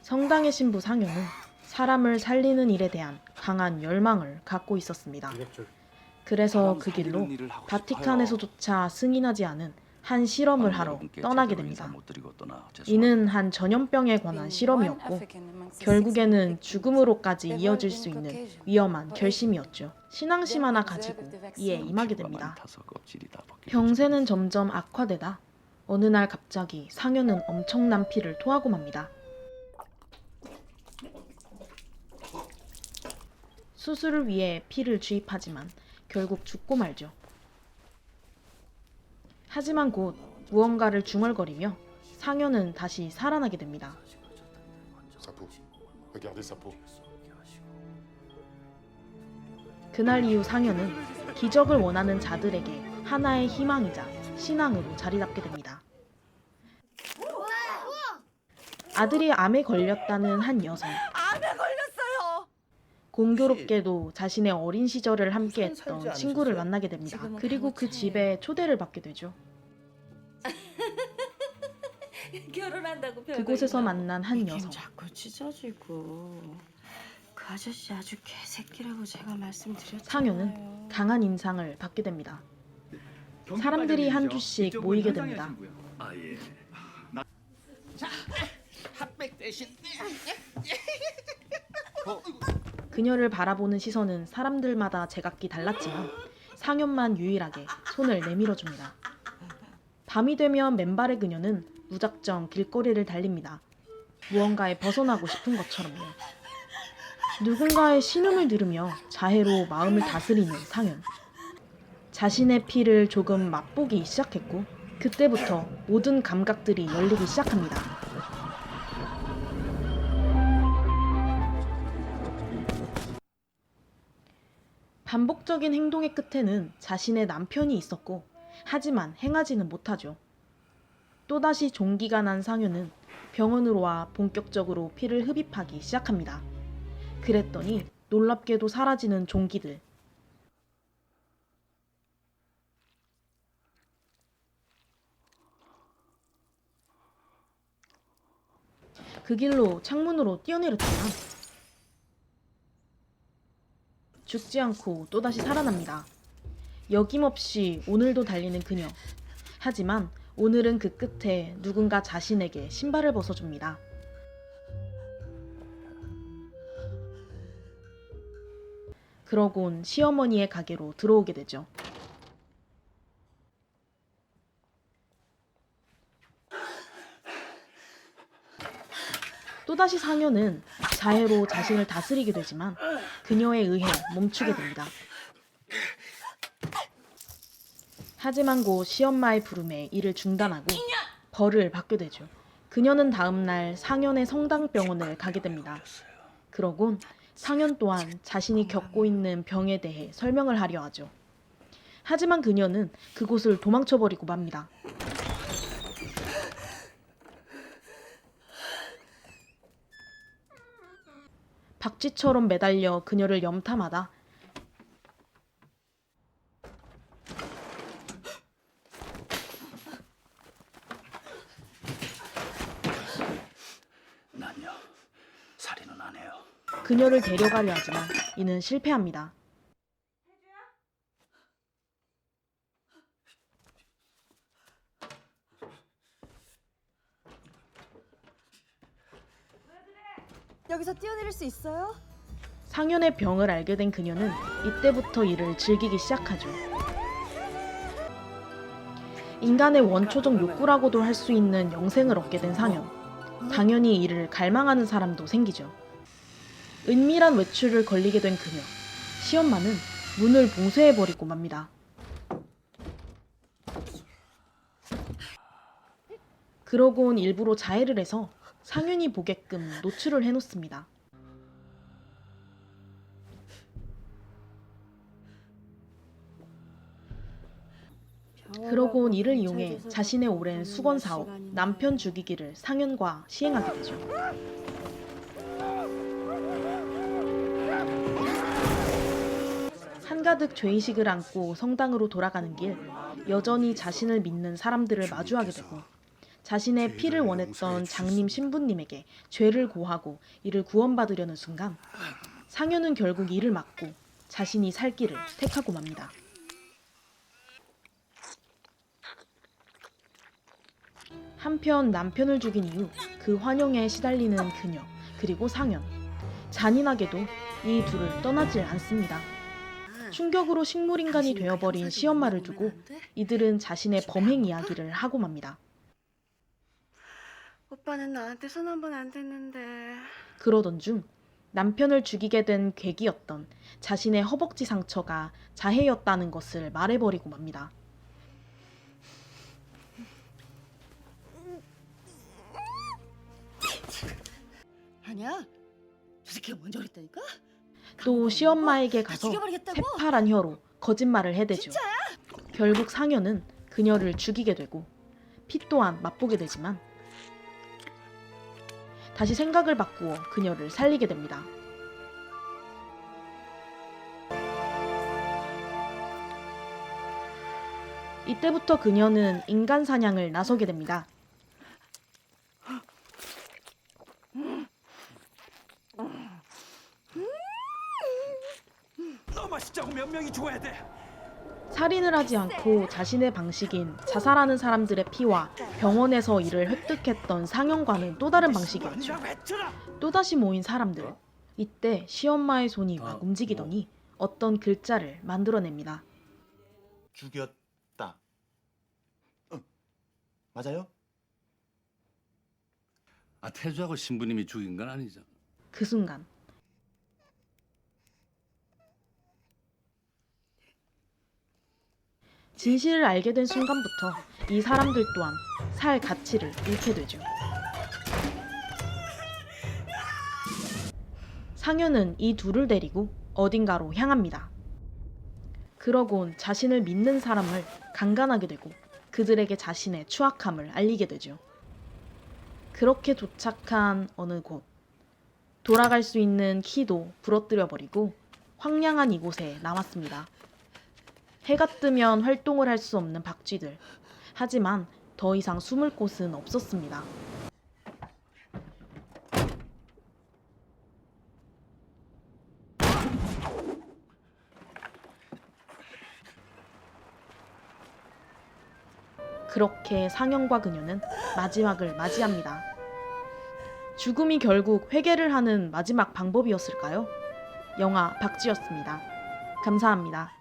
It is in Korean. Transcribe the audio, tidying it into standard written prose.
성당의 신부 상현은 사람을 살리는 일에 대한 강한 열망을 갖고 있었습니다. 그래서 그 길로 바티칸에서조차 승인하지 않은 한 실험을 하러 떠나게 됩니다. 이는 한 전염병에 관한 실험이었고 결국에는 죽음으로까지 이어질 수 있는 위험한 결심이었죠. 신앙심 하나 가지고 이에 임하게 됩니다. 병세는 점점 악화되다 어느 날 갑자기 상현은 엄청난 피를 토하고 맙니다. 수술을 위해 피를 주입하지만 결국 죽고 말죠. 하지만 곧 무언가를 중얼거리며 상현은 다시 살아나게 됩니다. 그날 이후 상현은 기적을 원하는 자들에게 하나의 희망이자 신앙으로 자리 잡게 됩니다. 아들이 암에 걸렸다는 한 여성. 공교롭게도 자신의 어린 시절을 함께했던 친구를 만나게 됩니다. 그리고 그 집에 초대를 받게 되죠. 결혼한다고 그곳에서 만난 한 여성. 자꾸 찢어지고 그 아저씨 아주 개새끼라고 제가 말씀드렸잖아요. 상현은 강한 인상을 받게 됩니다. 사람들이 한 주씩 모이게 됩니다. 핫백 대신 그녀를 바라보는 시선은 사람들마다 제각기 달랐지만 상현만 유일하게 손을 내밀어줍니다. 밤이 되면 맨발의 그녀는 무작정 길거리를 달립니다. 무언가에 벗어나고 싶은 것처럼요. 누군가의 신음을 들으며 자해로 마음을 다스리는 상현. 자신의 피를 조금 맛보기 시작했고 그때부터 모든 감각들이 열리기 시작합니다. 반복적인 행동의 끝에는 자신의 남편이 있었고 하지만 행하지는 못하죠. 또다시 종기가 난 상현은 병원으로 와 본격적으로 피를 흡입하기 시작합니다. 그랬더니 놀랍게도 사라지는 종기들. 그 길로 창문으로 뛰어내렸지만 죽지 않고 또다시 살아납니다. 여김없이 오늘도 달리는 그녀. 하지만 오늘은 그 끝에 누군가 자신에게 신발을 벗어줍니다. 그러곤 시어머니의 가게로 들어오게 되죠. 또다시 상현은 자해로 자신을 다스리게 되지만 그녀에 의해 멈추게 됩니다. 하지만 곧 시엄마의 부름에 이를 중단하고 벌을 받게 되죠. 그녀는 다음날 상현의 성당병원을 가게 됩니다. 그러곤 상현 또한 자신이 겪고 있는 병에 대해 설명을 하려 하죠. 하지만 그녀는 그곳을 도망쳐버리고 맙니다. 박쥐처럼 매달려 그녀를 염탐하다 난요 살인은 안 해요. 그녀를 데려가려 하지만 이는 실패합니다. 여기서 뛰어내릴 수 있어요? 상현의 병을 알게 된 그녀는 이때부터 이를 즐기기 시작하죠. 인간의 원초적 욕구라고도 할 수 있는 영생을 얻게 된 상현. 당연히 이를 갈망하는 사람도 생기죠. 은밀한 외출을 걸리게 된 그녀. 시엄마는 문을 봉쇄해버리고 맙니다. 그러곤 일부러 자해를 해서 상현이 보게끔 노출을 해놓습니다. 그러곤 이를 이용해 자신의 오랜 수건 사업, 남편 죽이기를 상현과 시행하게 되죠. 한가득 죄의식을 안고 성당으로 돌아가는 길, 여전히 자신을 믿는 사람들을 마주하게 되고 자신의 피를 죄를 원했던 용서해 장님 신부님에게 죄를 고하고 이를 구원받으려는 순간 상현은 결국 이를 막고 자신이 살 길을 택하고 맙니다. 한편 남편을 죽인 이후 그 환영에 시달리는 그녀 그리고 상현. 잔인하게도 이 둘을 떠나질 않습니다. 충격으로 식물인간이 되어버린 시엄마를 두고 이들은 자신의 범행 이야기를 하고 맙니다. 오빠는 나한테 손 한 번 안 댔는데. 그러던 중 남편을 죽이게 된 계기였던 자신의 허벅지 상처가 자해였다는 것을 말해버리고 맙니다. 아니야. 저 새끼가 먼저 그랬다니까? 또 시엄마에게 가서 죽여버리겠다고? 새파란 혀로 거짓말을 해대죠. 결국 상현은 그녀를 죽이게 되고 피 또한 맛보게 되지만 다시 생각을 바꾸어 그녀를 살리게 됩니다. 이때부터 그녀는 인간 사냥을 나서게 됩니다. 너 맛있자고 몇 명이 죽어야 돼? 살인을 하지 않고 자신의 방식인 자살하는 사람들의 피와 병원에서 이를 획득했던 상현과는 또 다른 방식이었죠. 아니라고 했잖아. 또다시 모인 사람들. 이때 시엄마의 손이 막 움직이더니 어떤 글자를 만들어냅니다. 죽였다. 맞아요? 아, 태주하고 신부님이 죽인 건 아니죠. 그 순간 진실을 알게 된 순간부터 이 사람들 또한 살 가치를 잃게 되죠. 상현은 이 둘을 데리고 어딘가로 향합니다. 그러곤 자신을 믿는 사람을 강간하게 되고 그들에게 자신의 추악함을 알리게 되죠. 그렇게 도착한 어느 곳, 돌아갈 수 있는 키도 부러뜨려 버리고 황량한 이곳에 남았습니다. 해가 뜨면 활동을 할 수 없는 박쥐들. 하지만 더 이상 숨을 곳은 없었습니다. 그렇게 상현과 그녀는 마지막을 맞이합니다. 죽음이 결국 회개를 하는 마지막 방법이었을까요? 영화 박쥐였습니다. 감사합니다.